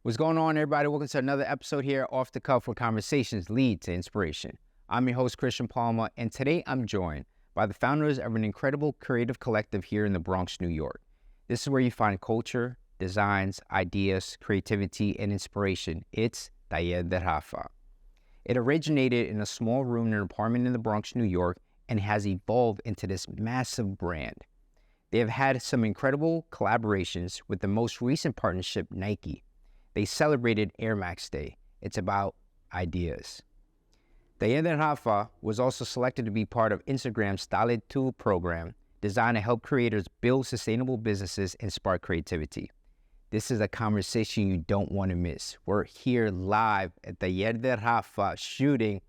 What's going on, everybody? Welcome to another episode here, Off the Cuff, where conversations lead to inspiration. I'm your host, Christian Palmer, and today I'm joined by the founders of an incredible creative collective here in the Bronx, New York. This is where you find culture, designs, ideas, creativity, and inspiration. It's Taller De Rafa. It originated in a small room in an apartment in the Bronx, New York, and has evolved into this massive brand. They have had some incredible collaborations with the most recent partnership, Nike. They celebrated Air Max Day. It's about ideas. Taller De Rafa was also selected to be part of Instagram's Taller De program, designed to help creators build sustainable businesses and spark creativity. This is a conversation you don't want to miss. We're here live at Taller De Rafa shooting,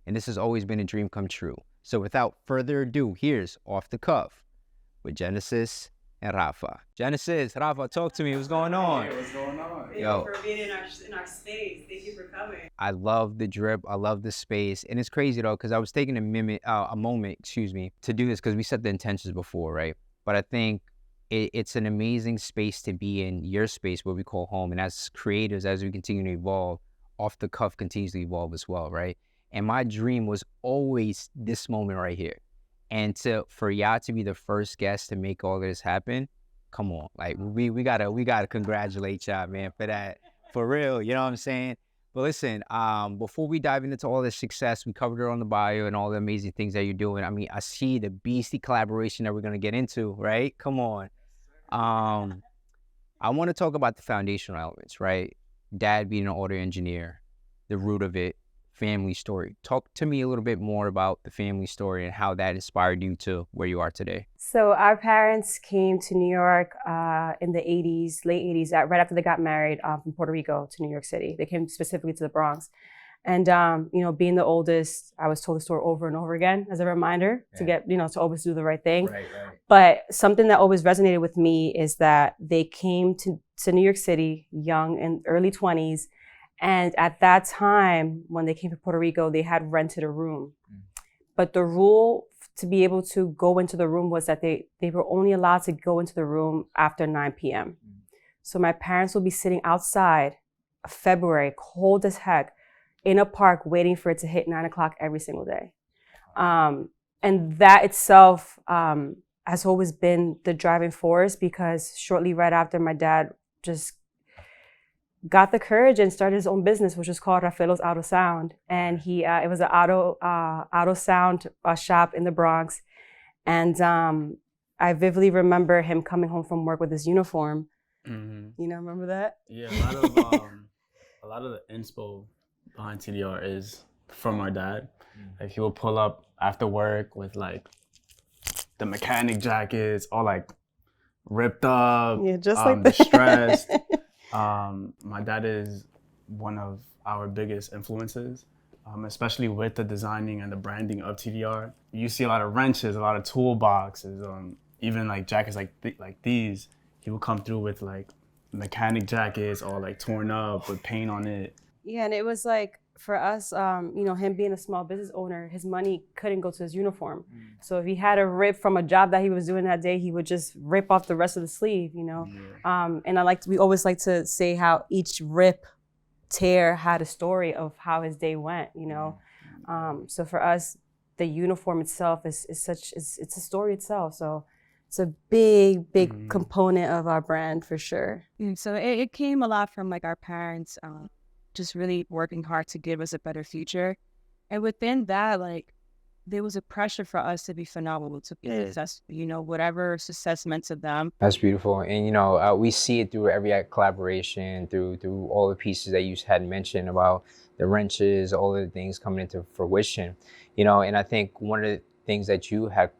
and this has always been a dream come true. So without further ado, here's Off the Cuff with Genesis and Rafa. Genesis, Rafa, talk to me. What's going on? Hey, what's going on? Thank you for being in our space. Thank you for coming. I love the drip. I love the space. And it's crazy, though, because I was taking a moment, to do this because we set the intentions before, right? But I think it's an amazing space to be in, your space, what we call home. And as creators, as we continue to evolve, Off the Cuff continues to evolve as well, right? And my dream was always this moment right here. And for y'all to be the first guest to make all of this happen, come on, like we gotta congratulate y'all, man, for that, for real. You know what I'm saying? But listen, before we dive into all this success, we covered it on the bio and all the amazing things that you're doing. I mean, I see the beastie collaboration that we're gonna get into, right? Come on. I want to talk about the foundational elements, right? Dad being an auto engineer, the root of it. Family story. Talk to me a little bit more about the family story and how that inspired you to where you are today. So our parents came to New York in the 80s, late 80s, right after they got married from Puerto Rico to New York City. They came specifically to the Bronx. And, being the oldest, I was told the story over and over again as a reminder to get, to always do the right thing. Right. But something that always resonated with me is that they came to New York City young in early 20s. And at that time, when they came to Puerto Rico, they had rented a room. But the rule to be able to go into the room was that they were only allowed to go into the room after 9 p.m. So my parents would be sitting outside, February, cold as heck, in a park waiting for it to hit 9 o'clock every single day. And that itself has always been the driving force, because shortly right after, my dad just got the courage and started his own business, which was called Rafaelo's Auto Sound. And it was an auto sound shop in the Bronx. And I vividly remember him coming home from work with his uniform. Mm-hmm. Remember that? Yeah, a lot of the inspo behind TDR is from our dad. Like, he will pull up after work with like the mechanic jackets, all like ripped up, just like distressed. My dad is one of our biggest influences, especially with the designing and the branding of TDR. You see a lot of wrenches, a lot of toolboxes, even like jackets like these. He will come through with like mechanic jackets all like torn up with paint on it. Yeah, and it was like, for us, him being a small business owner, his money couldn't go to his uniform. So if he had a rip from a job that he was doing that day, he would just rip off the rest of the sleeve, And we always like to say how each rip, tear had a story of how his day went, So for us, the uniform itself it's a story itself. So it's a big component of our brand for sure. So it came a lot from like our parents, just really working hard to give us a better future. And within that, like, there was a pressure for us to be phenomenal, to be successful, whatever success meant to them. That's beautiful. And, we see it through every collaboration, through all the pieces that you had mentioned about the wrenches, all of the things coming into fruition, and I think one of the things that you had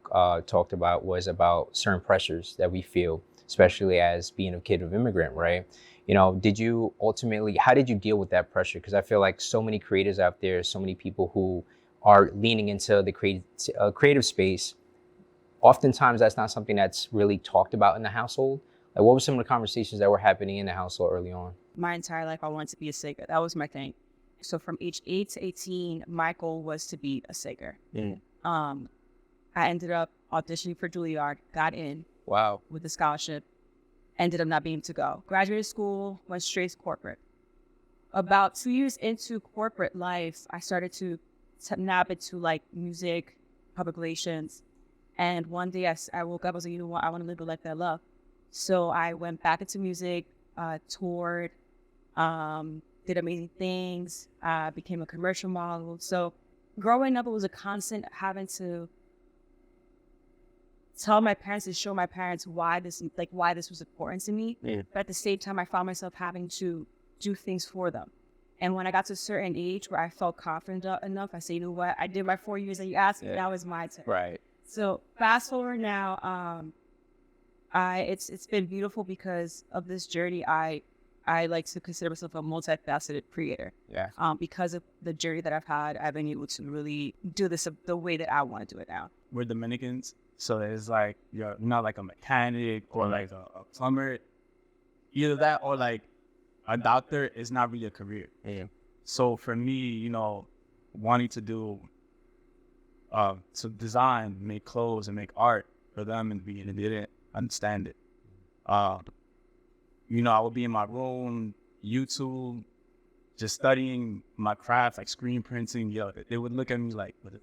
talked about was about certain pressures that we feel, especially as being a kid of immigrant, right? How did you deal with that pressure? Because I feel like so many creators out there, so many people who are leaning into the creative space, oftentimes that's not something that's really talked about in the household. Like, what were some of the conversations that were happening in the household early on? My entire life, I wanted to be a singer. That was my thing. So from age 8 to 18, my goal was to be a singer. I ended up auditioning for Juilliard, got in. Wow. With a scholarship. Ended up not being able to go. Graduated school, went straight to corporate. about 2 years into corporate life, I started to nab into like music, public relations. And one day I woke up, I was like, you know what, I want to live the life that I love. So I went back into music, toured, did amazing things, became a commercial model. So growing up, it was a constant having to tell my parents and show my parents why this was important to me. Yeah. But at the same time, I found myself having to do things for them. And when I got to a certain age where I felt confident enough, I said, you know what, I did my 4 years that you asked me, now is my turn. Right. So fast forward now, it's been beautiful because of this journey. I like to consider myself a multifaceted creator. Yeah. Because of the journey that I've had, I've been able to really do this the way that I want to do it now. We're Dominicans, so it's like you're not like a mechanic or like a plumber. Either that or like a doctor is not really a career. Yeah. So for me, you know, wanting to do to design, make clothes and make art for them and they didn't understand it. You know, I would be in my room, YouTube, just studying my craft, like screen printing. Yo, they would look at me like, what is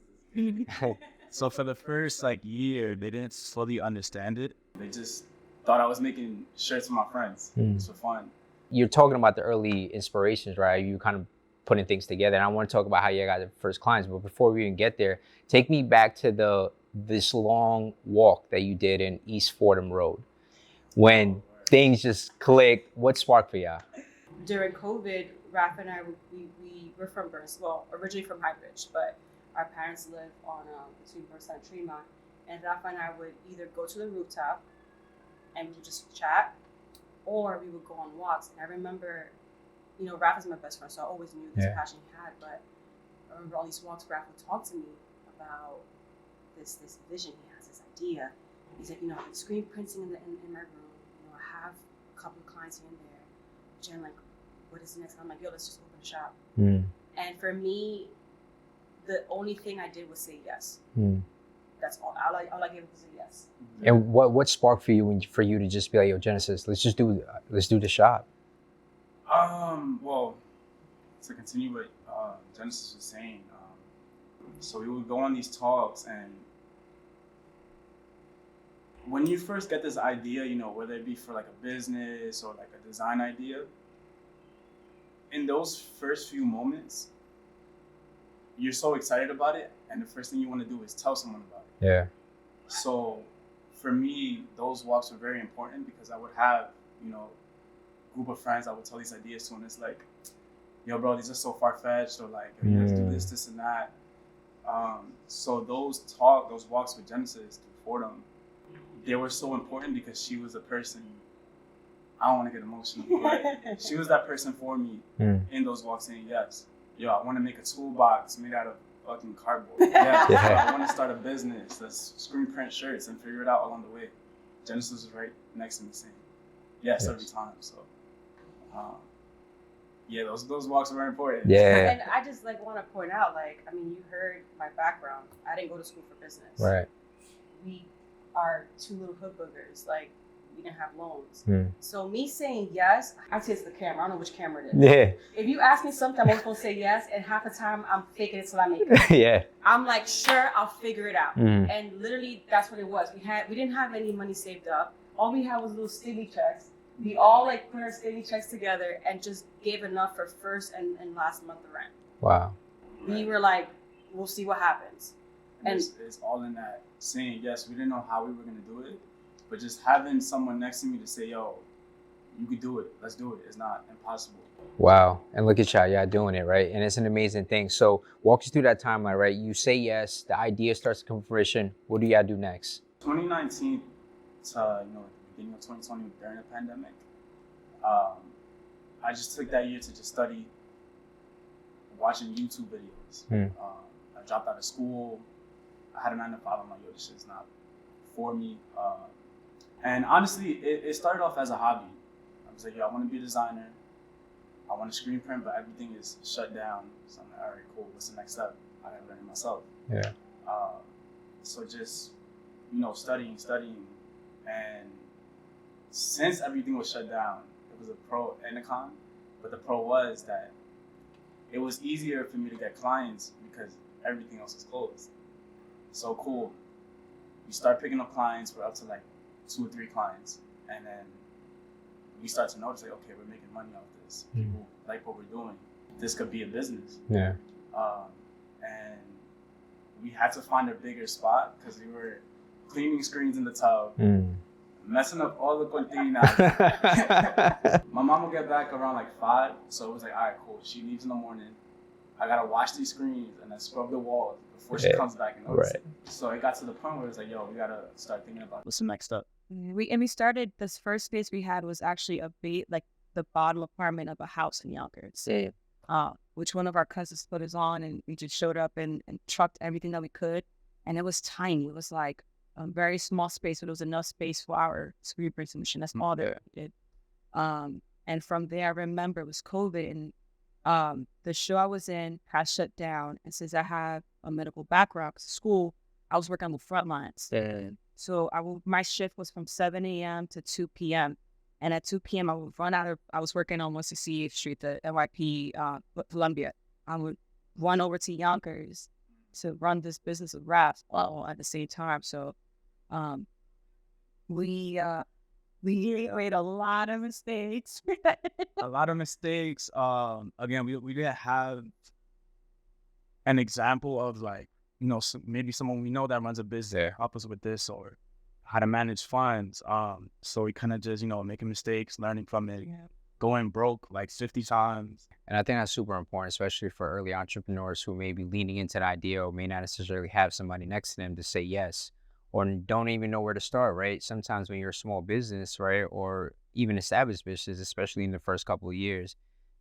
this? So for the first like year, they didn't fully understand it. They just thought I was making shirts for my friends. Just for fun. You're talking about the early inspirations, right? You kind of putting things together. And I want to talk about how you got the first clients. But before we even get there, take me back to this long walk that you did in East Fordham Road. When things just clicked, what sparked for y'all? During COVID, Rafa and I, we were from Burnsville, originally from Highbridge, but our parents lived on between Burnside and Tremont. And Rafa and I would either go to the rooftop and we would just chat, or we would go on walks. And I remember, you know, Rafa's my best friend, so I always knew this passion he had. But I remember all these walks, Rafa would talk to me about this vision he has, this idea. He's like, you know, I've been screen printing in my room. You know, I have a couple of clients here and there. Jen, like, what is the next? I'm like, yo, let's just open a shop. And for me, the only thing I did was say yes. That's all. All I gave was a yes. And what sparked for you for you to just be like, yo, Genesis, let's do the shop? Well, to continue what Genesis was saying, so we would go on these talks, and when you first get this idea, you know, whether it be for like a business or like a design idea, in those first few moments, you're so excited about it, and the first thing you want to do is tell someone about it. Yeah. So for me, those walks were very important because I would have, you know, a group of friends I would tell these ideas to, and it's like, yo, bro, these are so far-fetched, or like, you have to do this and that. So those walks with Genesis through Fordham, they were so important because she was a person, I don't want to get emotional, but she was that person for me in those walks saying, yes, yo, I want to make a toolbox made out of fucking cardboard. I want to start a business, let's screen print shirts and figure it out along the way. Genesis was right next to me saying yes every time. So those walks are very important. Yeah. And I just like want to point out, like, I mean, you heard my background. I didn't go to school for business. Right. We are two little hood boogers. Like, we didn't have loans. So me saying yes, I say it's the camera. I don't know which camera it is. Yeah. If you ask me something, I'm always gonna say yes, and half the time I'm faking it till I make it. Yeah. I'm like, sure, I'll figure it out. And literally, that's what it was. We didn't have any money saved up. All we had was little stimmy checks. We all like put our stimmy checks together and just gave enough for first and last month of rent. Wow. We were like, we'll see what happens. And it's all in that saying yes. We didn't know how we were gonna do it, but just having someone next to me to say, yo, you could do it. Let's do it. It's not impossible. Wow. And look at y'all doing it, right? And it's an amazing thing. So walk us through that timeline, right? You say yes, the idea starts to come to fruition. What do y'all do next? 2019 to, beginning of 2020 during the pandemic, I just took that year to just study, watching YouTube videos. I dropped out of school. I had a 9 to 5. I'm like, yo, this shit's not for me. And honestly, it started off as a hobby. I was like, yo, I want to be a designer. I want to screen print, but everything is shut down. So I'm like, all right, cool. What's the next step? I got to learn it myself. Yeah. So just, studying. And since everything was shut down, it was a pro and a con. But the pro was that it was easier for me to get clients because everything else is closed. So cool. We start picking up clients. We're up to like 2 or 3 clients, and then we start to notice like, okay, we're making money off this. People like what we're doing. This could be a business. Yeah. And we had to find a bigger spot because we were cleaning screens in the tub, messing up all the continas. My mom will get back around like 5, so it was like, all right, cool. She leaves in the morning. I gotta wash these screens and then scrub the walls before she comes back and notices. So it got to the point where it's like, yo, we gotta start thinking about what's the next step. We started, this first space we had was actually like the bottom apartment of a house in Yonkers. Which one of our cousins put us on, and we just showed up and trucked everything that we could. And it was tiny. It was like a very small space, but it was enough space for our screen printing machine. That's all that we did. And from there, I remember it was COVID, and the show I was in had shut down. And since I have a medical background, school, I was working on the front lines. So my shift was from 7 a.m. to 2 p.m. And at 2 p.m., I was working on 168th Street, the NYP Columbia. I would run over to Yonkers to run this business of wraps all at the same time. So we made a lot of mistakes. Again, we didn't have an example of like, maybe someone we know that runs a business help us with this, or how to manage funds. So we kind of just, making mistakes, learning from it, going broke like 50 times. And I think that's super important, especially for early entrepreneurs who may be leaning into the idea or may not necessarily have somebody next to them to say yes, or don't even know where to start, right? Sometimes when you're a small business, right, or even established business, especially in the first couple of years,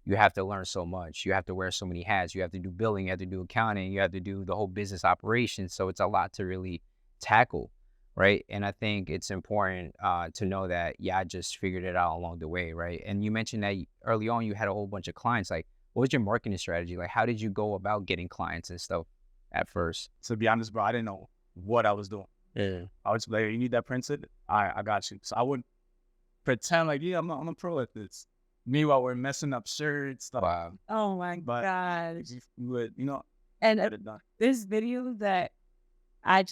you have to learn so much. You have to wear so many hats. You have to do billing, you have to do accounting, you have to do the whole business operation. So it's a lot to really tackle, right? And I think it's important to know that, I just figured it out along the way, right? And you mentioned that early on you had a whole bunch of clients. Like, what was your marketing strategy? Like, how did you go about getting clients and stuff at first? To be honest, bro, I didn't know what I was doing. I was like, you need that printed? I got you. So I would pretend like, I'm a pro at this. Meanwhile, we're messing up shirts, stuff. Wow. Oh my God. You would, And get it done. this video that I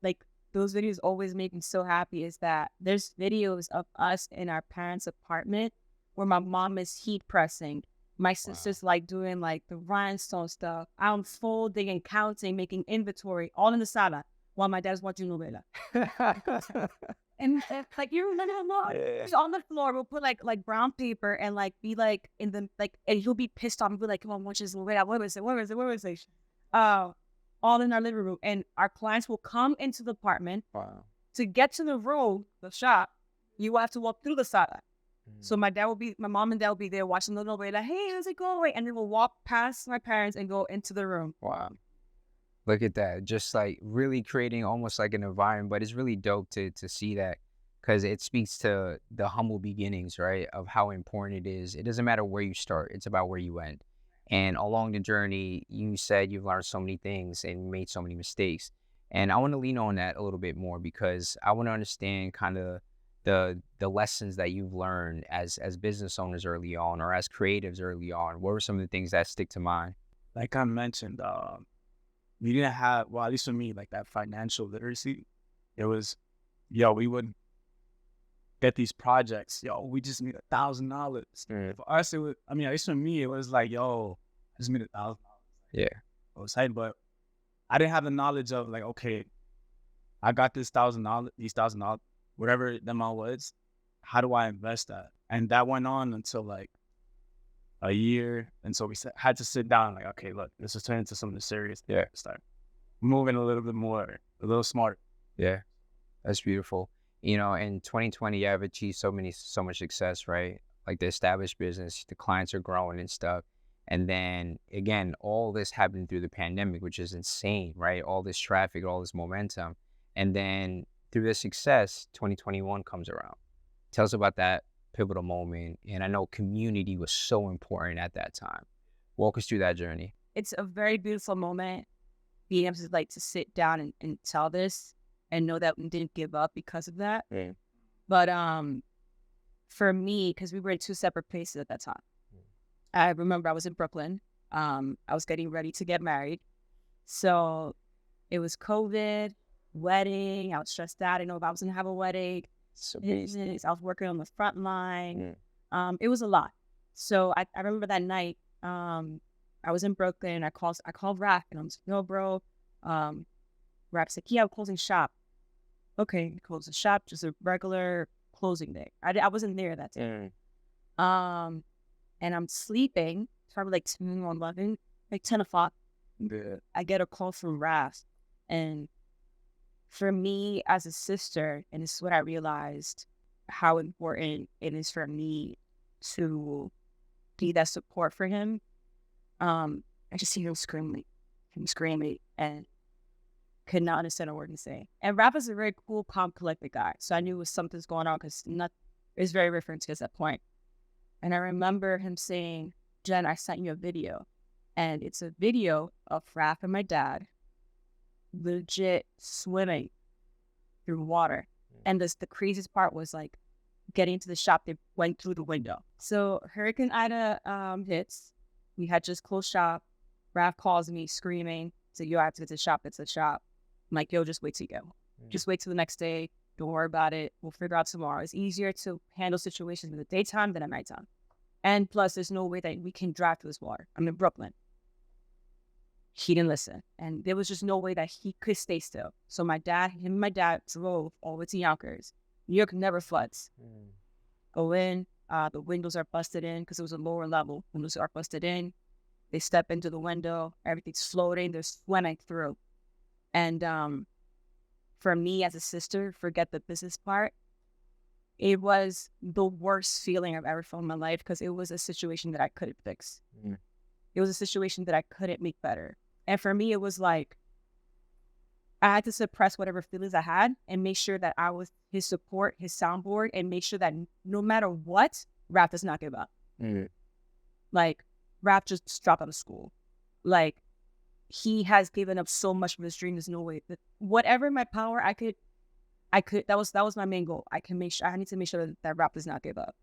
like, those videos always make me so happy, is that there's videos of us in our parents' apartment where my mom is heat pressing. My sister's like doing like the rhinestone stuff. I'm folding and counting, making inventory, all in the sala, while my dad's watching novela. And like, you remember how long? He's on the floor. We'll put like brown paper and like be like in the like, and he'll be pissed off and be like, "Come on, watch this novela. What was it? All in our living room." And our clients will come into the apartment. Wow. To get to the room, the shop, you will have to walk through the sala. So my mom and dad will be there watching the novela. Hey, how's it going? And then we'll walk past my parents and go into the room. Wow. Look at that. Just like really creating almost like an environment, but it's really dope to see that, because it speaks to the humble beginnings, right? Of how important it is. It doesn't matter where you start. It's about where you end. And along the journey, you said you've learned so many things and made so many mistakes. And I want to lean on that a little bit more, because I want to understand kind of the lessons that you've learned as business owners early on, or as creatives early on. What were some of the things that stick to mind? Like I mentioned, we didn't have, well, at least for me, like that financial literacy. It was, we would get these projects. We just need $1,000. For us, it was, at least for me, it was like, I just need $1,000. Yeah. I was hyped, but I didn't have the knowledge of like, okay, I got this $1,000, whatever the amount was. How do I invest that? And that went on until like a year. And so we had to sit down like, okay, look, this is turning into something serious. Start moving a little bit more, a little smarter. Yeah. That's beautiful. In 2020, you have achieved so much success, right? Like the established business, the clients are growing and stuff. And then again, all this happened through the pandemic, which is insane, right? All this traffic, all this momentum. And then through the success, 2021 comes around. Tell us about that pivotal moment. And I know community was so important at that time. Walk us through that journey. It's a very beautiful moment, being able to sit down and tell this and know that we didn't give up because of that. But for me, because we were in 2 separate places at that time. I remember I was in Brooklyn. I was getting ready to get married. So it was COVID, wedding. I was stressed out. I didn't know if I was going to have a wedding. So I was working on the front line. It was a lot. So I remember that night, I was in Brooklyn. I called Raph and I'm like, no, bro. Raph's like, yeah, I'm closing shop. Okay, close the shop, just a regular closing day. I wasn't there that day. And I'm sleeping, probably like 10 or 11, like 10 o'clock. I get a call from Raph. And for me as a sister, and this is what I realized, how important it is for me to be that support for him. I just see him screaming, and could not understand a word he's saying. And Raph is a very cool, calm, collected guy. So I knew it was something's going on because it's very different to us at that point. And I remember him saying, Jen, I sent you a video. And it's a video of Raph and my dad legit swimming through water. And the craziest part was like getting to the shop, they went through the window. So Hurricane Ida hits. We had just closed shop. Raph calls me screaming. So yo, I have to get to the shop. It's the shop. I'm like, yo, just wait till you go. Just wait till the next day. Don't worry about it. We'll figure out tomorrow. It's easier to handle situations in the daytime than at nighttime. And plus, there's no way that we can drive through this water. I'm in Brooklyn. He didn't listen. And there was just no way that he could stay still. So him and my dad drove all the way to Yonkers. New York never floods. Go in. The windows are busted in because it was a lower level. Windows are busted in. They step into the window. Everything's floating. They're swimming through. And for me as a sister, forget the business part, it was the worst feeling I've ever felt in my life because it was a situation that I couldn't fix. It was a situation that I couldn't make better. And for me, it was like I had to suppress whatever feelings I had and make sure that I was his support, his soundboard, and make sure that no matter what, Raph does not give up. Like, Raph just dropped out of school. Like, he has given up so much of his dream. There's no way that whatever in my power I could. That was my main goal. I need to make sure that Raph does not give up.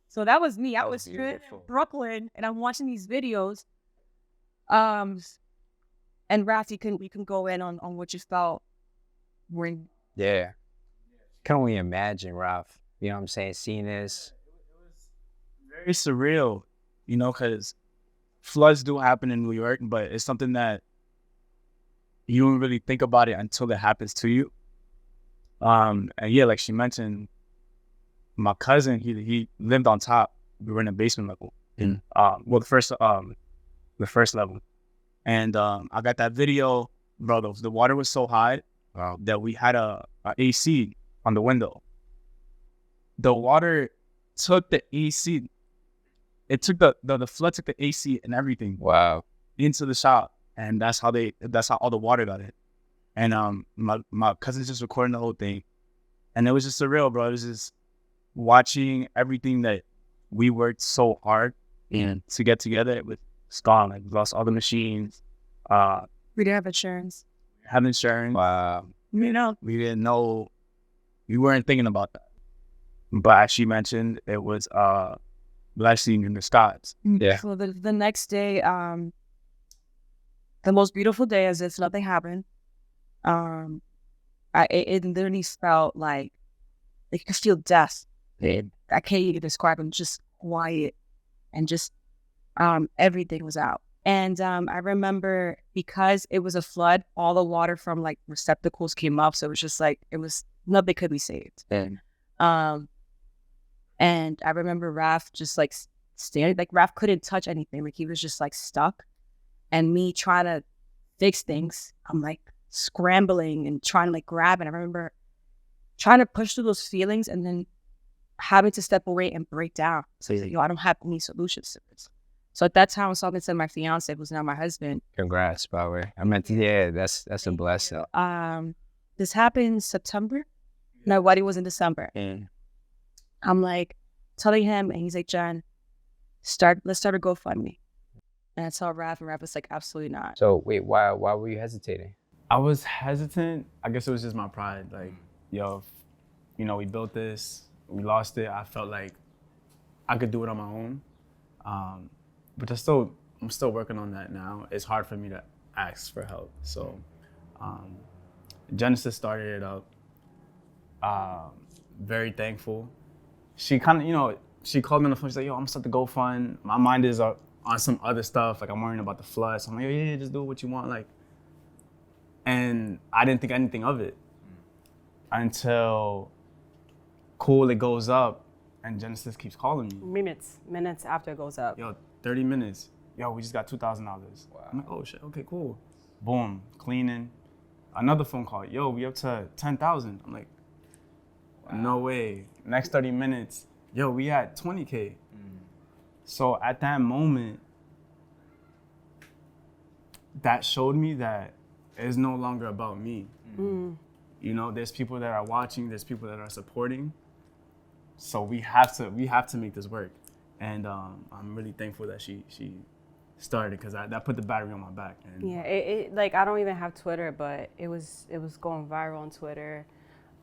So that was me. I was in Brooklyn and I'm watching these videos. And Raph, you can go in on what you felt when. Yeah. Can only imagine, Ralph. You know what I'm saying? Seeing this. It was very surreal, because floods do happen in New York, but it's something that you don't really think about it until it happens to you. And yeah, like she mentioned, my cousin, he lived on top. We were in the basement level. The first level. And I got that video, bro. The water was so high that we had a AC on the window. The water took the AC. It took the flood took the AC and everything. Wow. Into the shop, and that's how all the water got in. And my cousin's just recording the whole thing, and it was just surreal, bro. It was just watching everything that we worked so hard to get together with gone. Like, we lost all the machines. We didn't have insurance. Have insurance. Wow. We didn't know. We weren't thinking about that. But as she mentioned, it was blessing in the skies. Yeah. So the next day, the most beautiful day, as if nothing happened. It literally felt like you could feel death. I can't even describe it. Just quiet and just everything was out. And I remember because it was a flood, all the water from like receptacles came up. So it was just like, nothing could be saved. And I remember Raph just like standing, like Raph couldn't touch anything. Like he was just like stuck. And me trying to fix things, I'm like scrambling and trying to like grab. And I remember trying to push through those feelings and then having to step away and break down. So he's like, I don't have any solutions to this. So at that time, I was talking to my fiance, who's now my husband. Congrats, by the way. I meant to, yeah, that's a blessing. This happened in September. My wedding was in December. I'm like telling him, and he's like, Jen, let's start a GoFundMe. And I tell Raph, and Raph was like, absolutely not. So wait, why were you hesitating? I was hesitant. I guess it was just my pride. Like, yo, we built this, we lost it. I felt like I could do it on my own. but I'm still working on that now. It's hard for me to ask for help. So Genesis started it up. Very thankful. She kind of, she called me on the phone. She's like, yo, I'm gonna start the GoFund. My mind is on some other stuff. Like, I'm worrying about the flood. So I'm like, yeah, just do what you want. Like, and I didn't think anything of it until it goes up and Genesis keeps calling me. Minutes after it goes up. Yo, 30 minutes. Yo, we just got $2,000. Wow. I'm like, oh shit, okay, cool. Boom, cleaning. Another phone call. Yo, we up to 10,000. I'm like, wow. No way. Next 30 minutes. Yo, we at 20K. So at that moment, that showed me that it's no longer about me. There's people that are watching, there's people that are supporting. So we have to make this work. And I'm really thankful that she started, because that put the battery on my back. And yeah, it like, I don't even have Twitter, but it was going viral on Twitter.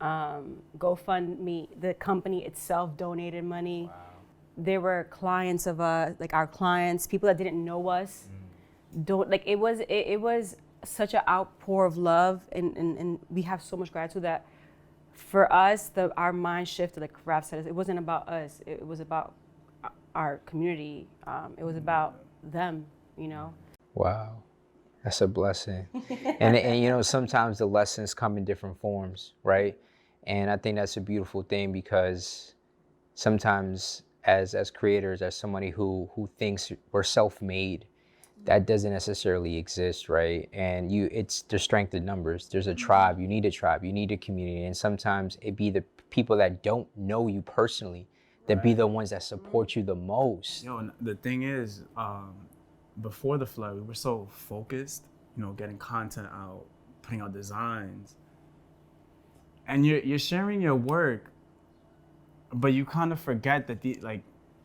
GoFundMe, the company itself donated money. Wow. There were clients of us, like our clients, people that didn't know us. It was such an outpour of love, and we have so much gratitude that for us, our mind shifted. Like Raf said, it wasn't about us. It was about our community. It was about them, Wow, that's a blessing. and sometimes the lessons come in different forms, right? And I think that's a beautiful thing, because sometimes as creators, as somebody who thinks we're self-made, that doesn't necessarily exist, right? And it's the strength of numbers. There's a tribe. You need a tribe. You need a community. And sometimes it be the people that don't know you personally that be the ones that support you the most. Yo, the thing is, before the flood, we were so focused, getting content out, putting out designs, and you're sharing your work, but you kind of forget that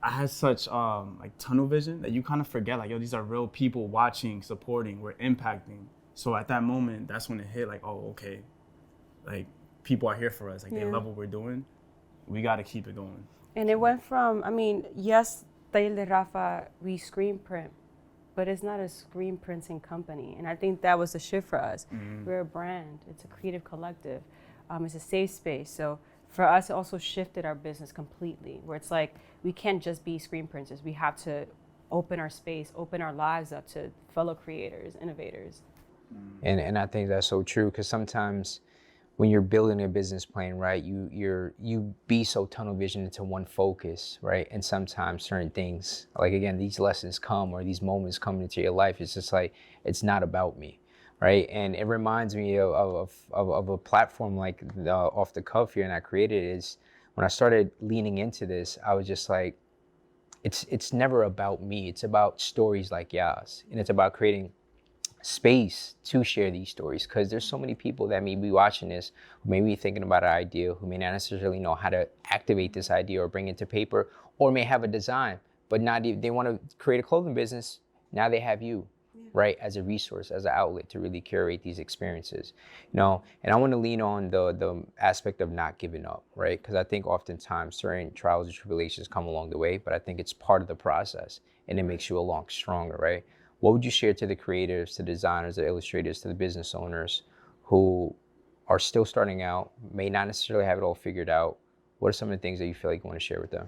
I had such tunnel vision that you kind of forget, like, yo, these are real people watching, supporting, we're impacting. So at that moment, that's when it hit, like, oh, okay, like, people are here for us, like, they love what we're doing, we got to keep it going. And it went from, yes, Taller De Rafa, we screen print, but it's not a screen printing company. And I think that was the shift for us. We're a brand, it's a creative collective, it's a safe space. So for us, it also shifted our business completely, where it's like, we can't just be screen printers. We have to open our space, open our lives up to fellow creators, innovators. And I think that's so true, because sometimes when you're building a business plan, right, you be so tunnel vision into one focus, right? And sometimes certain things, like, again, these lessons come, or these moments come into your life, it's just like, it's not about me, right? And it reminds me of a platform like Off the Cuff here, and I created it, is when I started leaning into this, I was just like, it's never about me. It's about stories like yours, and it's about creating space to share these stories, because there's so many people that may be watching this, who may be thinking about an idea, who may not necessarily know how to activate this idea or bring it to paper, or may have a design, but they want to create a clothing business. Now they have you, right, as a resource, as an outlet to really curate these experiences, And I want to lean on the aspect of not giving up, right? Because I think oftentimes certain trials and tribulations come along the way, but I think it's part of the process, and it makes you a lot stronger, right? What would you share to the creatives, to the designers, the illustrators, to the business owners who are still starting out, may not necessarily have it all figured out? What are some of the things that you feel like you want to share with them?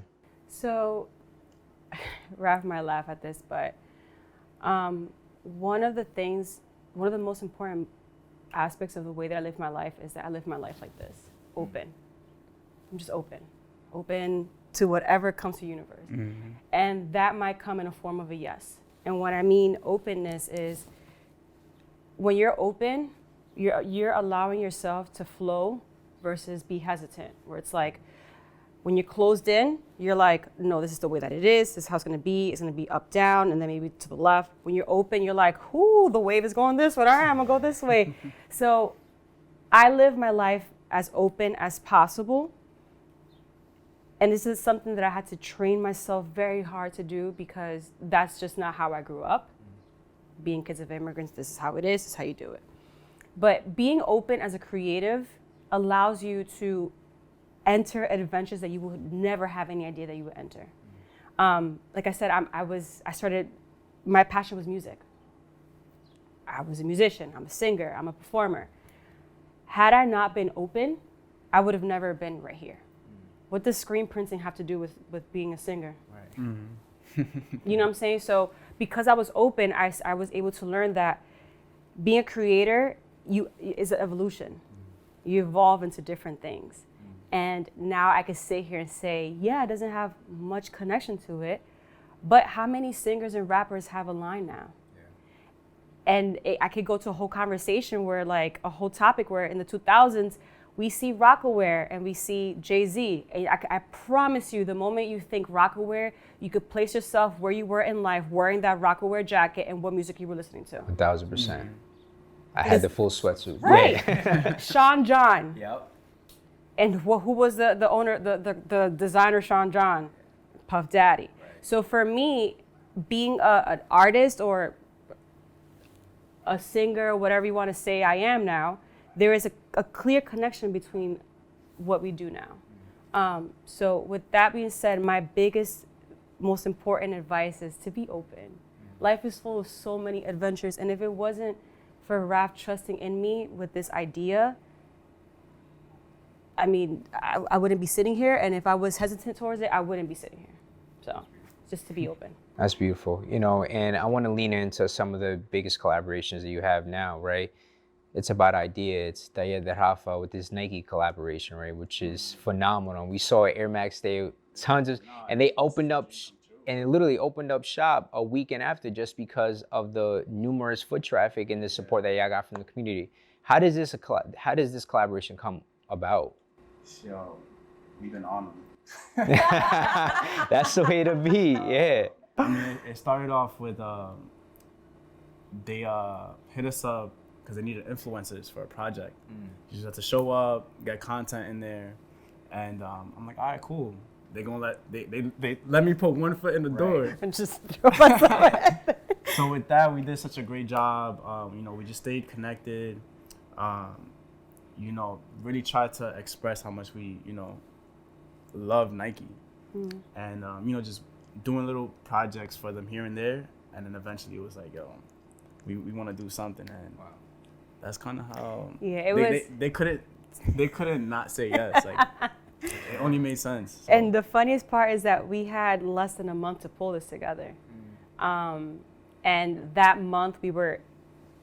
So, Raf might laugh at this, but one of the most important aspects of the way that I live my life is that I live my life like this, open. I'm just open to whatever comes to the universe. And that might come in a form of a yes. And what I mean openness is, when you're open, you're allowing yourself to flow versus be hesitant, where it's like, when you're closed in, you're like, no, this is the way that it is. This is how it's going to be. It's going to be up, down, and then maybe to the left. When you're open, you're like, ooh, the wave is going this way. All right, I'm going to go this way. So I live my life as open as possible. And this is something that I had to train myself very hard to do, because that's just not how I grew up. Being kids of immigrants, this is how it is. This is how you do it. But being open as a creative allows you to enter adventures that you would never have any idea that you would enter. Like I said, I started my passion was music. I was a musician, I'm a singer, I'm a performer. Had I not been open, I would have never been right here. What does screen printing have to do with being a singer? Right. Mm-hmm. You know what I'm saying? So because I was open, I was able to learn that being a creator is an evolution. You evolve into different things. And now I can sit here and say, yeah, it doesn't have much connection to it, but how many singers and rappers have a line now? And I could go to a whole conversation where, like, a whole topic where in the 2000s, we see Rockaware and we see Jay-Z. And I promise you, the moment you think Rockaware, you could place yourself where you were in life wearing that Rockaware jacket and what music you were listening to. 1,000%. I had the full sweatsuit. Right. Yeah. Sean John. Yep. And who was the owner, the designer Sean John? Puff Daddy. Right. So for me, being an artist or a singer, whatever you want to say I am now, there is a clear connection between what we do now. So with that being said, my biggest, most important advice is to be open. Life is full of so many adventures, and if it wasn't for Raf trusting in me with this idea, I mean, I wouldn't be sitting here, and if I was hesitant towards it, I wouldn't be sitting here. So just to be open. That's beautiful, you know, and I want to lean into some of the biggest collaborations that you have now, right? It's about idea. It's Taller De Rafa with this Nike collaboration, right, which is phenomenal. We saw at Air Max Day, tons of, and they opened up, and it literally opened up shop a weekend after just because of the numerous foot traffic and the support that y'all got from the community. How does this collaboration come about? Yo, we've been on them. That's the way to be, yeah. I mean, it started off with they hit us up because they needed influencers for a project. You just have to show up, get content in there, and I'm like, all right, cool. They let me put one foot in the door And just throw myself. So with that, we did such a great job. You know, we just stayed connected. You know, really tried to express how much we, you know, love Nike, and you know, just doing little projects for them here and there, and then eventually it was like, yo, we want to do something, and that's kind of how. Yeah, they couldn't not say yes. Like it only made sense. So. And the funniest part is that we had less than a month to pull this together, and that month we were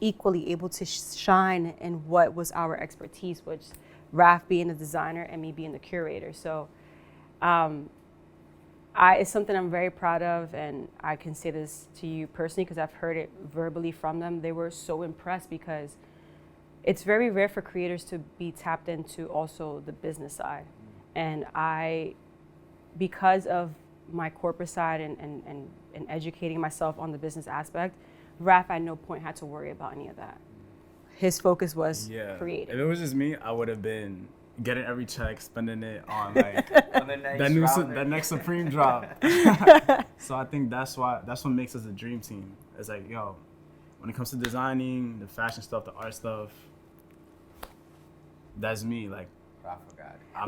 equally able to shine in what was our expertise, which Raf being the designer and me being the curator. So it's something I'm very proud of, and I can say this to you personally because I've heard it verbally from them. They were so impressed because it's very rare for creators to be tapped into also the business side. And because of my corporate side and educating myself on the business aspect, Raf at no point had to worry about any of that. His focus was creative. If it was just me, I would have been getting every check, spending it on like that next Supreme drop. So I think that's what makes us a dream team. It's like, yo, when it comes to designing, the fashion stuff, the art stuff, that's me. Like,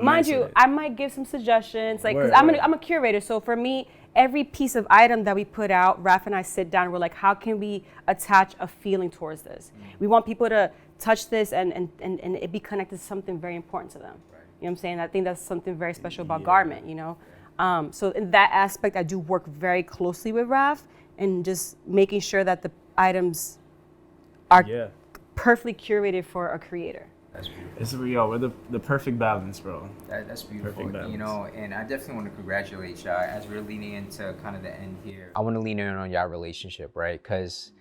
mind you, I might give some suggestions, like, because I'm a curator. So for me, every piece of item that we put out, Raf and I sit down. We're like, how can we attach a feeling towards this? We want people to touch this and it be connected to something very important to them. Right. You know what I'm saying? I think that's something very special about garment. You know, so in that aspect, I do work very closely with Raf and just making sure that the items are perfectly curated for a creator. That's beautiful. It's real. We're the perfect balance, bro. That's beautiful. You know, and I definitely want to congratulate y'all as we're leaning into kind of the end here. I want to lean in on y'all relationship, right? Because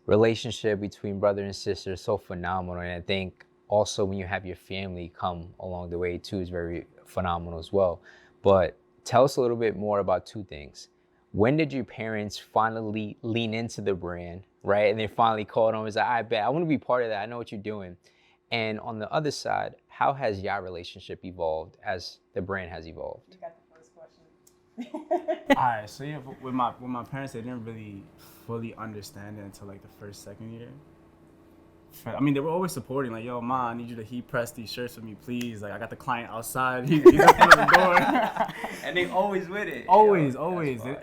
relationship between brother and sister is so phenomenal. And I think also when you have your family come along the way too is very phenomenal as well. But tell us a little bit more about two things. When did your parents finally lean into the brand, right? And they finally called on and was like, I bet I want to be part of that. I know what you're doing. And on the other side, how has your relationship evolved as the brand has evolved? You got the first question. All right, so yeah, with my parents, they didn't really fully understand it until like the second year. I mean, they were always supporting, like, yo, Ma, I need you to heat press these shirts for me, please. Like, I got the client outside, he's up on the door. And they always with it. Always.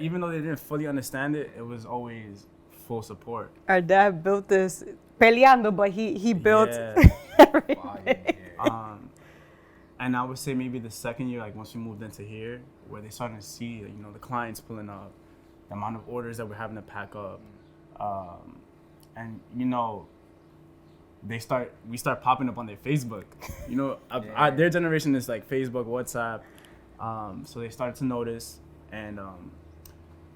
Even though they didn't fully understand it, it was always full support. Our dad built this peleando, but he built Yeah. everything. And I would say maybe the second year, like once we moved into here, where they started to see, you know, the clients pulling up, the amount of orders that we're having to pack up, and you know, we start popping up on their Facebook. You know, their generation is like Facebook, WhatsApp, so they started to notice, and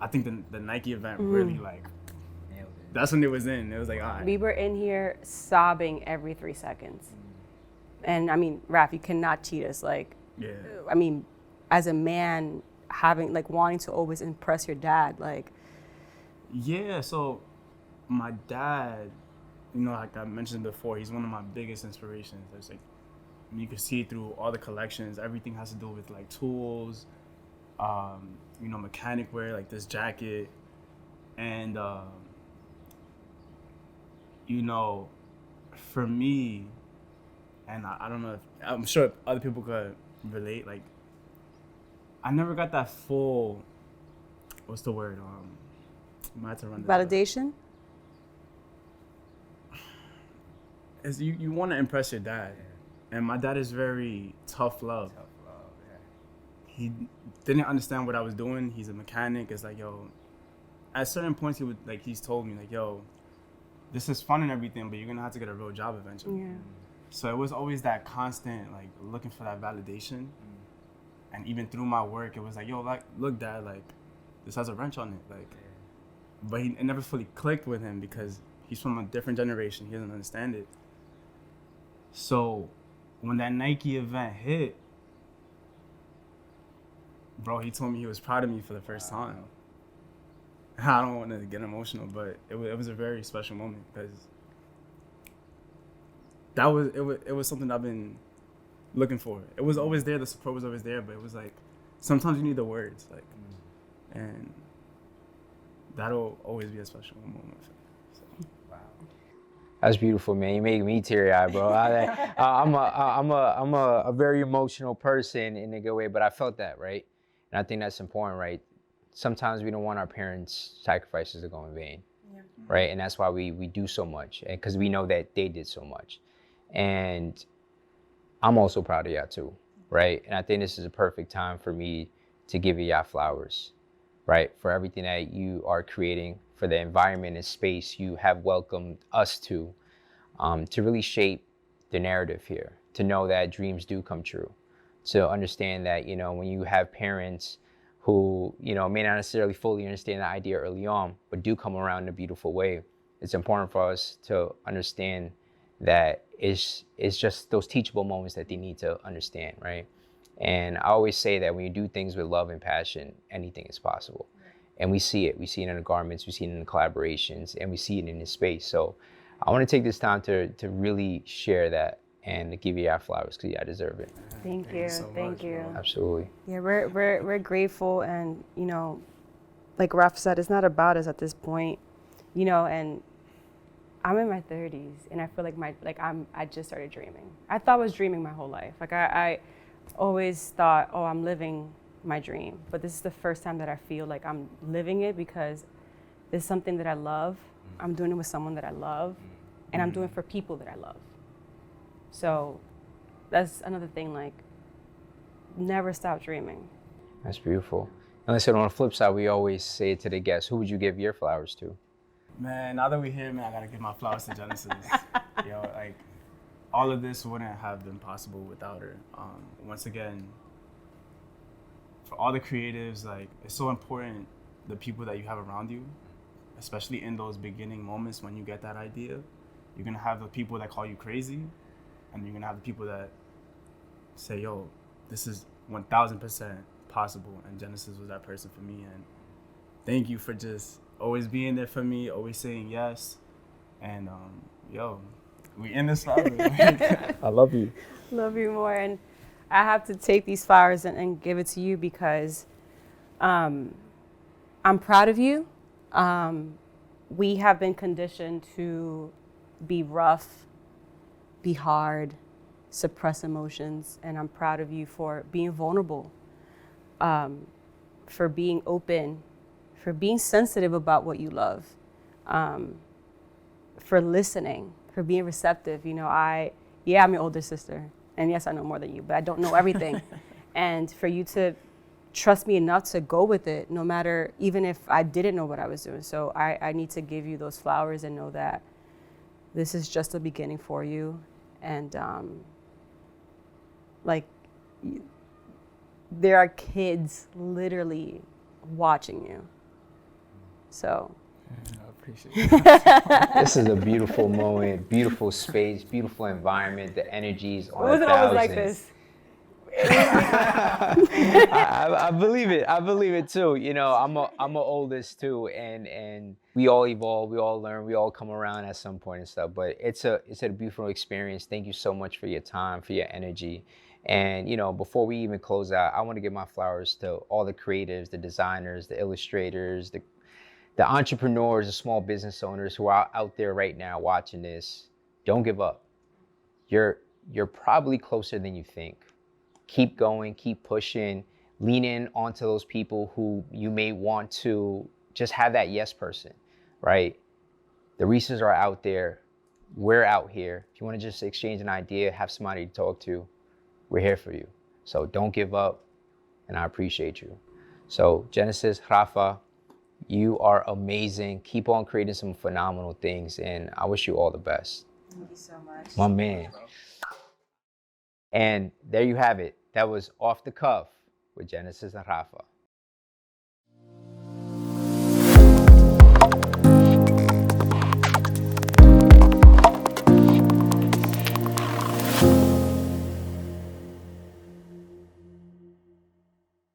I think the Nike event really like. That's when it was in. It was like, all right. We were in here sobbing every 3 seconds. And I mean, Raph, you cannot cheat us. Like, Yeah. I mean, as a man, wanting to always impress your dad, like. Yeah, so my dad, you know, like I mentioned before, he's one of my biggest inspirations. There's like, you can see through all the collections, everything has to do with like tools, you know, mechanic wear, like this jacket. And, you know, for me, and I don't know if, I'm sure other people could relate, like, I never got that full, what's the word? I might have to run this back. Validation? Is you want to impress your dad. And my dad is very tough love. He didn't understand what I was doing. He's a mechanic. It's like, yo, at certain points he's told me like, yo, this is fun and everything, but you're gonna have to get a real job eventually. Yeah. So it was always that constant, like, looking for that validation. And even through my work, it was like, yo, like, look, Dad, like, this has a wrench on it. Like, but it never fully clicked with him because he's from a different generation. He doesn't understand it. So when that Nike event hit, bro, he told me he was proud of me for the first time. I don't want to get emotional, but it was a very special moment because it was something I've been looking for. It was always there, the support was always there, but it was like sometimes you need the words, like, and that'll always be a special moment. So. Wow, that's beautiful, man. You make me teary-eyed, bro. I'm a very emotional person in a good way, but I felt that, right? And I think that's important, right? Sometimes we don't want our parents' sacrifices to go in vain, right? And that's why we do so much, and because we know that they did so much. And I'm also proud of y'all too, right? And I think this is a perfect time for me to give y'all flowers, right? For everything that you are creating, for the environment and space you have welcomed us to really shape the narrative here, to know that dreams do come true, to understand that, you know, when you have parents who, you know, may not necessarily fully understand the idea early on, but do come around in a beautiful way, it's important for us to understand that it's just those teachable moments that they need to understand, right? And I always say that when you do things with love and passion, anything is possible. And we see it. We see it in the garments, we see it in the collaborations, and we see it in this space. So I want to take this time to really share that and to give you our flowers because I deserve it. Thank you. So Thank much, you. bro. Absolutely. Yeah, we're grateful, and you know, like Rafa said, it's not about us at this point, you know. And I'm in my 30s, and I feel like I just started dreaming. I thought I was dreaming my whole life. Like I always thought, oh, I'm living my dream, but this is the first time that I feel like I'm living it because it's something that I love. I'm doing it with someone that I love, and I'm doing it for people that I love. So that's another thing, like, never stop dreaming. That's beautiful. And listen, on the flip side, we always say it to the guests, who would you give your flowers to? Man, now that we're here, man, I gotta give my flowers to Genesis. Yo, like, all of this wouldn't have been possible without her. Once again, for all the creatives, like, it's so important the people that you have around you, especially in those beginning moments when you get that idea. You're gonna have the people that call you crazy, and you're gonna have the people that say, yo, this is 1000% possible. And Genesis was that person for me. And thank you for just always being there for me, always saying yes. And yo, we in this forever. I love you. Love you more. And I have to take these flowers and give it to you because I'm proud of you. We have been conditioned to be rough, be hard, suppress emotions, and I'm proud of you for being vulnerable, for being open, for being sensitive about what you love. for listening, for being receptive. You know, I'm your older sister, and yes, I know more than you, but I don't know everything. And for you to trust me enough to go with it, no matter, even if I didn't know what I was doing. So I need to give you those flowers and know that this is just the beginning for you. And there are kids literally watching you. So I appreciate it. This is a beautiful moment, beautiful space, beautiful environment. The energy is on it wasn't 1,000. always like this. I believe it. I believe it too. You know, I'm a oldest too, and we all evolve, we all learn, we all come around at some point and stuff. But it's a beautiful experience. Thank you so much for your time, for your energy. And you know, before we even close out, I want to give my flowers to all the creatives, the designers, the illustrators, the entrepreneurs, the small business owners who are out there right now watching this. Don't give up. You're probably closer than you think. Keep going, keep pushing, lean in onto those people who you may want to just have that yes person, right? The resources are out there. We're out here. If you want to just exchange an idea, have somebody to talk to, we're here for you. So don't give up, and I appreciate you. So Genesis, Rafa, you are amazing. Keep on creating some phenomenal things, and I wish you all the best. Thank you so much. My man. And there you have it. That was Off the Cuff with Genesis and Rafa.